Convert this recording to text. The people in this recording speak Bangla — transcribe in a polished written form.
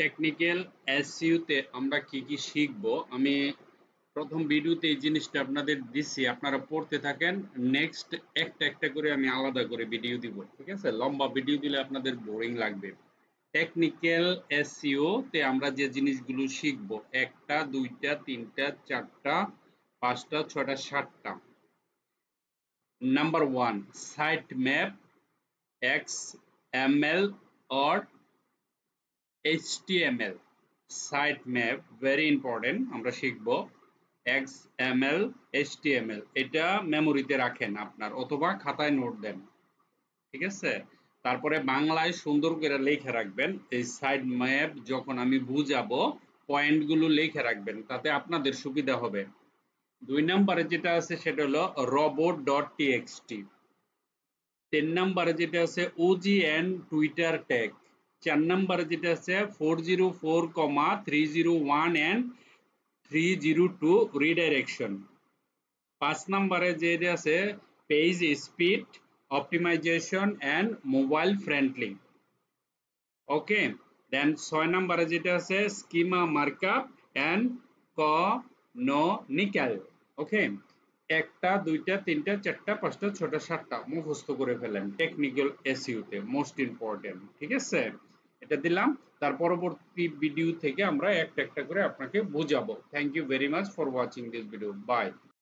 টেকনিক্যাল এসইও তে আমরা কি কি শিখব, আমি প্রথম ভিডিওতে এই জিনিসটা আপনাদের দিছি, আপনারা পড়তে থাকেন। নেক্সট একটা একটা করে আমি আলাদা করে ভিডিও দিব, ঠিক আছে? লম্বা ভিডিও দিলে আপনাদের বোরিং লাগবে। টেকনিক্যাল এসইও তে আমরা যে জিনিসগুলো শিখব, একটা দুইটা তিনটা চারটা পাঁচটা ছয়টা সাতটা। Number one, site map, XML or HTML। Site map very important, আমরা শিখব। XML HTML এটা মেমোরিতে রাখেন আপনার, অথবা খাতায় নোট দেন, ঠিক আছে? তারপরে বাংলায় সুন্দর করে লেখা রাখবেন। এই সাইট ম্যাপ যখন আমি বুঝাবো, পয়েন্টগুলো লেখা রাখবেন, তাতে আপনাদের সুবিধা হবে। 2 নম্বরে যেটা আছে সেটা হলো robot.txt। 10 নম্বরে যেটা আছে OGN টুইটার ট্যাগ। 4 নম্বরে যেটা আছে 404,301 and 302 রিডাইরেকশন। 5 নম্বরে যেটা আছে page speed optimization and mobile friendly. Okay, then 6 নম্বরে যেটা আছে schema markup and canonical। Okay, একটা দুইটা তিনটা চারটা পাঁচটা ছটা সাতটা মুখস্থ করে ফেলেন টেকনিক্যাল এসইও তে, মোস্ট ইম্পর্টেন্ট, ঠিক আছে? এটা দিলাম। তার পরবর্তী ভিডিও থেকে আমরা একটা একটা করে আপনাকে বোঝাবো। Thank you very much for watching this video. By.